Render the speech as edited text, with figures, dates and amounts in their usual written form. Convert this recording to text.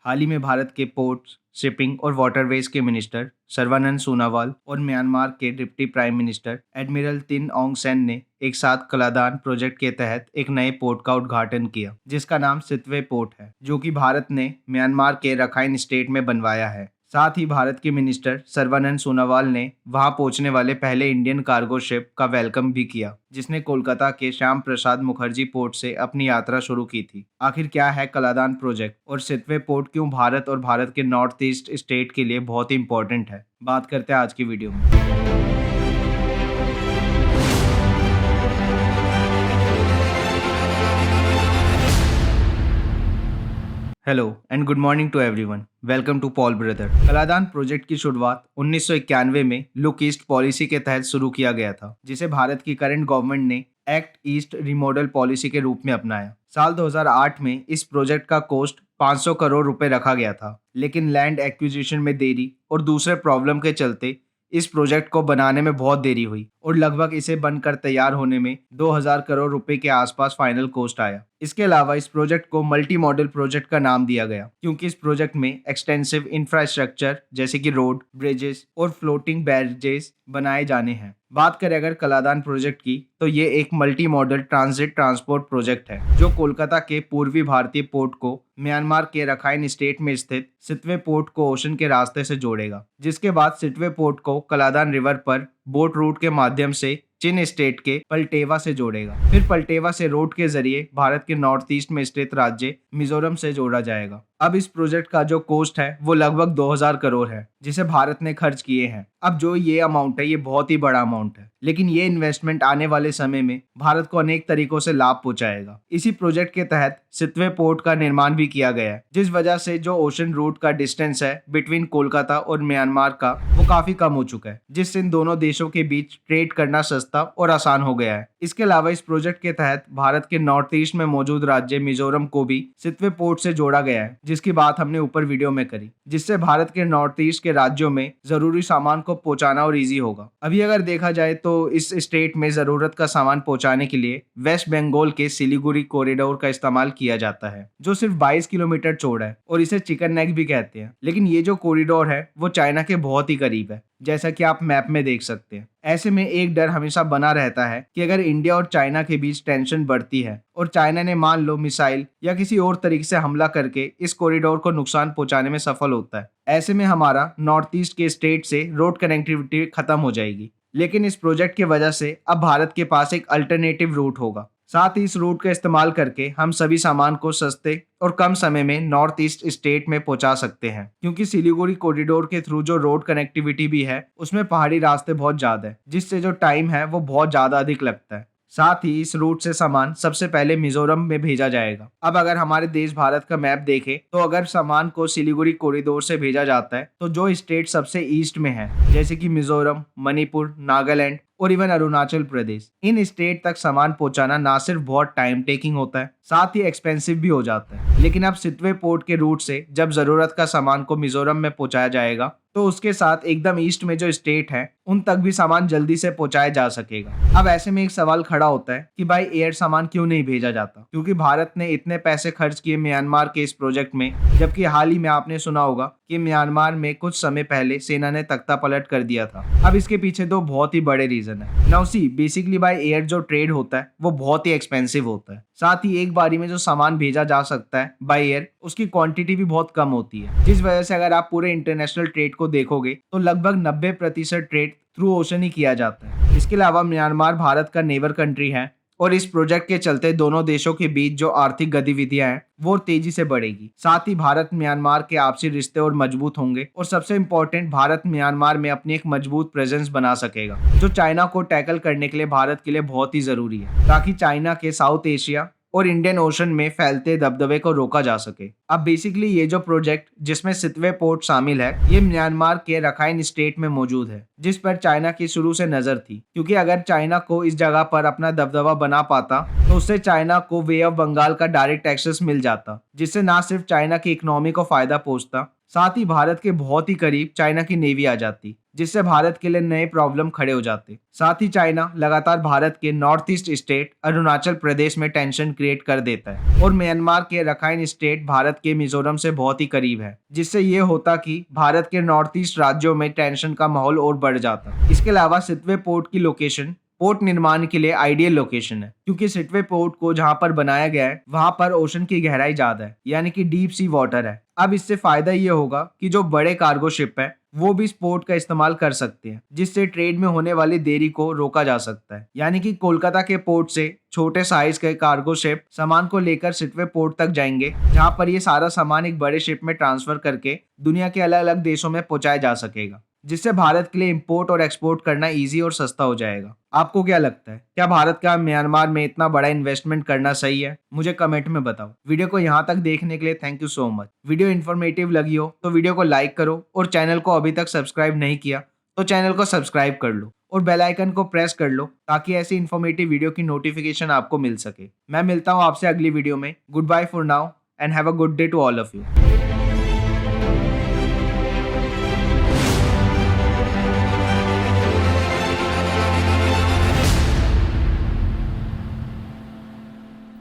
हाल ही में भारत के ports, shipping और वाटरवेज के मिनिस्टर सर्बानंद सोनोवाल और म्यांमार के डिप्टी प्राइम मिनिस्टर एडमिरल तिन ऑंग सैन ने एक साथ कलादान प्रोजेक्ट के तहत एक नए पोर्ट का उद्घाटन किया, जिसका नाम सितवे पोर्ट है, जो कि भारत ने म्यांमार के रखाइन स्टेट में बनवाया है। साथ ही भारत के मिनिस्टर सर्बानंद सोनोवाल ने वहां पहुंचने वाले पहले इंडियन कार्गो शिप का वेलकम भी किया, जिसने कोलकाता के श्याम प्रसाद मुखर्जी पोर्ट से अपनी यात्रा शुरू की थी। आखिर क्या है कलादान प्रोजेक्ट और सितवे पोर्ट क्यों भारत और भारत के नॉर्थ ईस्ट स्टेट के लिए बहुत ही इंपॉर्टेंट है, बात करते हैं आज की वीडियो में। Hello and good morning to everyone. Welcome to Paul brother. Kaladan project की शुरुआत 1991 में लुक ईस्ट पॉलिसी के तहत शुरू किया गया था, जिसे भारत की करंट गवर्नमेंट ने एक्ट ईस्ट रिमॉडल पॉलिसी के रूप में अपनाया। साल 2008 में इस प्रोजेक्ट का कॉस्ट 500 करोड़ रुपए रखा गया था, लेकिन लैंड एक्विजिशन में देरी और दूसरे प्रॉब्लम के चलते इस प्रोजेक्ट को बनाने में बहुत देरी हुई और लगभग इसे बनकर तैयार होने में 2000 करोड़ रुपए के आसपास फाइनल कॉस्ट आया। इसके अलावा इस प्रोजेक्ट को मल्टी मॉडल प्रोजेक्ट का नाम दिया गया, क्योंकि इस प्रोजेक्ट में एक्सटेंसिव इंफ्रास्ट्रक्चर जैसे कि रोड, ब्रिजेस और फ्लोटिंग बैरिजेस बनाए जाने हैं। बात करें अगर कलादान प्रोजेक्ट की, तो ये एक multi modal transit transport project है, जो कोलकाता के पूर्वी भारतीय पोर्ट को म्यांमार के रखाइन स्टेट में स्थित सितवे पोर्ट को ओशन के रास्ते से जोड़ेगा, जिसके बाद सितवे पोर्ट को कलादान रिवर पर बोट रूट के माध्यम से चिन स्टेट के पलटेवा से जोड़ेगा। फिर पलटेवा से रोड के जरिए भारत के नॉर्थ ईस्ट में स्थित राज्य मिजोरम से जोड़ा जाएगा। अब इस प्रोजेक्ट का जो कॉस्ट है वो लगभग 2000 करोड़ है, जिसे भारत ने खर्च किए हैं। अब जो ये अमाउंट है ये बहुत ही बड़ा अमाउंट है, लेकिन ये इन्वेस्टमेंट आने वाले समय में भारत को अनेक तरीकों से लाभ पहुंचाएगा। इसी प्रोजेक्ट के तहत सितवे पोर्ट का निर्माण भी किया गया है, जिस वजह से जो ओशन रूट का डिस्टेंस है बिटवीन कोलकाता और म्यांमार का वो काफी कम हो चुका है, जिससे इन दोनों देशों के बीच ट्रेड करना सस्ता और आसान हो गया है। इसके अलावा इस प्रोजेक्ट के तहत भारत के नॉर्थ ईस्ट में मौजूद राज्य मिजोरम को भी सितवे पोर्ट से जोड़ा गया है, जिसकी बात हमने ऊपर वीडियो में करी, जिससे भारत के नॉर्थ ईस्ट के राज्यों में जरूरी सामान को पहुंचाना और इजी होगा। अभी अगर देखा जाए तो इस स्टेट में जरूरत का सामान पहुंचाने के लिए वेस्ट बंगाल के सिलीगुड़ी कॉरिडोर का इस्तेमाल किया जाता है, जो सिर्फ 22 किलोमीटर चौड़ा है और इसे चिकन नेक भी कहते हैं। लेकिन ये जो कॉरिडोर है वो चाइना के बहुत ही करीब है, जैसा कि आप मैप में देख सकते हैं। ऐसे में एक डर हमेशा बना रहता है कि अगर इंडिया और चाइना के बीच टेंशन बढ़ती है और चाइना ने मान लो मिसाइल या किसी और तरीके से हमला करके इस कॉरिडोर को नुकसान पहुंचाने में सफल होता है, ऐसे में हमारा नॉर्थ ईस्ट के स्टेट से रोड कनेक्टिविटी खत्म हो जाएगी। लेकिन इस प्रोजेक्ट की वजह से अब भारत के पास एक अल्टरनेटिव रूट होगा। साथ ही इस रूट का इस्तेमाल करके हम सभी सामान को सस्ते और कम समय में नॉर्थ ईस्ट स्टेट में पहुंचा सकते हैं, क्योंकि सिलीगुड़ी कॉरिडोर के थ्रू जो रोड कनेक्टिविटी भी है उसमें पहाड़ी रास्ते बहुत ज्यादा है, जिससे जो टाइम है वो बहुत ज्यादा अधिक लगता है। साथ ही इस रूट से सामान सबसे पहले मिजोरम में भेजा जाएगा। अब अगर हमारे देश भारत का मैप देखें तो अगर सामान को सिलीगुड़ी कॉरिडोर से भेजा जाता है तो जो स्टेट सबसे ईस्ट में है, जैसे कि मिजोरम, मणिपुर, नागालैंड और इवन अरुणाचल प्रदेश, इन स्टेट तक सामान पहुंचाना ना सिर्फ बहुत टाइम टेकिंग होता है, साथ ही एक्सपेंसिव भी हो जाता है। लेकिन अब सितवे पोर्ट के रूट से जब जरूरत का सामान को मिजोरम में पहुंचाया जाएगा तो उसके साथ एकदम ईस्ट में जो स्टेट है उन तक भी सामान जल्दी से पहुंचाया जा सकेगा। अब ऐसे में एक सवाल खड़ा होता है कि भाई एयर सामान क्यों नहीं भेजा जाता, क्योंकि भारत ने इतने पैसे खर्च किए म्यांमार के इस प्रोजेक्ट में, जबकि हाल ही में आपने सुना होगा कि म्यांमार में कुछ समय पहले सेना ने तख्ता पलट कर दिया था। अब इसके पीछे दो बहुत ही बड़े रीजन है। Now see, basically by air जो ट्रेड होता है वो बहुत ही एक्सपेंसिव होता है। साथ ही एक बारी में जो सामान भेजा जा सकता है बाय एयर, उसकी क्वांटिटी भी बहुत कम होती है, जिस वजह से अगर आप पूरे इंटरनेशनल ट्रेड को देखोगे तो लगभग 90% ट्रेड थ्रू ओशन ही किया जाता है। इसके अलावा म्यांमार भारत का नेबर कंट्री है और इस प्रोजेक्ट के चलते दोनों देशों के बीच जो आर्थिक गतिविधियां हैं वो तेजी से बढ़ेगी। साथ ही भारत म्यांमार के आपसी रिश्ते और मजबूत होंगे और सबसे इम्पोर्टेंट, भारत म्यांमार में अपनी एक मजबूत प्रेजेंस बना सकेगा, जो चाइना को टैकल करने के लिए भारत के लिए बहुत ही जरूरी है, ताकि चाइना के साउथ एशिया और इंडियन ओशन में फैलते दबदबे को रोका जा सके। अब बेसिकली ये जो प्रोजेक्ट जिसमें सितवे पोर्ट शामिल है ये म्यांमार के रखाइन स्टेट में मौजूद है, जिस पर चाइना की शुरू से नजर थी, क्योंकि अगर चाइना को इस जगह पर अपना दबदबा बना पाता तो उससे चाइना को वे ऑफ बंगाल का डायरेक्ट एक्सेस मिल जाता, जिससे ना सिर्फ चाइना की इकोनॉमी को फायदा पहुंचता, साथ ही भारत के बहुत ही करीब चाइना की नेवी आ जाती, जिससे भारत के लिए नए प्रॉब्लम खड़े हो जाते। साथ ही चाइना लगातार भारत के north east state Arunachal Pradesh में टेंशन क्रिएट कर देता है और म्यांमार के रखाइन स्टेट भारत के मिजोरम से बहुत ही करीब है, जिससे ये होता कि भारत के नॉर्थ ईस्ट राज्यों में टेंशन का माहौल और बढ़ जाता। इसके अलावा सितवे पोर्ट की लोकेशन पोर्ट निर्माण के लिए आइडियल लोकेशन है, क्योंकि सिटवे पोर्ट को जहां पर बनाया गया है वहां पर ओशन की गहराई ज्यादा है, यानी कि डीप सी वाटर है। अब इससे फायदा ये होगा कि जो बड़े कार्गो शिप है वो भी इस पोर्ट का इस्तेमाल कर सकते हैं, जिससे ट्रेड में होने वाली देरी को रोका जा सकता है। यानी कि कोलकाता के पोर्ट से छोटे साइज के कार्गो शिप सामान को लेकर सिटवे पोर्ट तक जाएंगे, जहां पर ये सारा सामान एक बड़े शिप में ट्रांसफर करके दुनिया के अलग अलग देशों में पहुंचाया जा सकेगा, जिससे भारत के लिए इंपोर्ट और एक्सपोर्ट करना इजी और सस्ता हो जाएगा। आपको क्या लगता है, क्या भारत का म्यांमार में इतना बड़ा इन्वेस्टमेंट करना सही है? मुझे कमेंट में बताओ। वीडियो को यहाँ तक देखने के लिए thank you so much. Video informative लगी हो तो वीडियो को लाइक करो और चैनल को अभी तक सब्सक्राइब नहीं किया तो चैनल को सब्सक्राइब कर लो और बेल आइकन को प्रेस कर लो, ताकि ऐसी इन्फॉर्मेटिव वीडियो की नोटिफिकेशन आपको मिल सके। मैं मिलता हूँ आपसे अगली वीडियो में। Good bye for now and have a good day to all of you.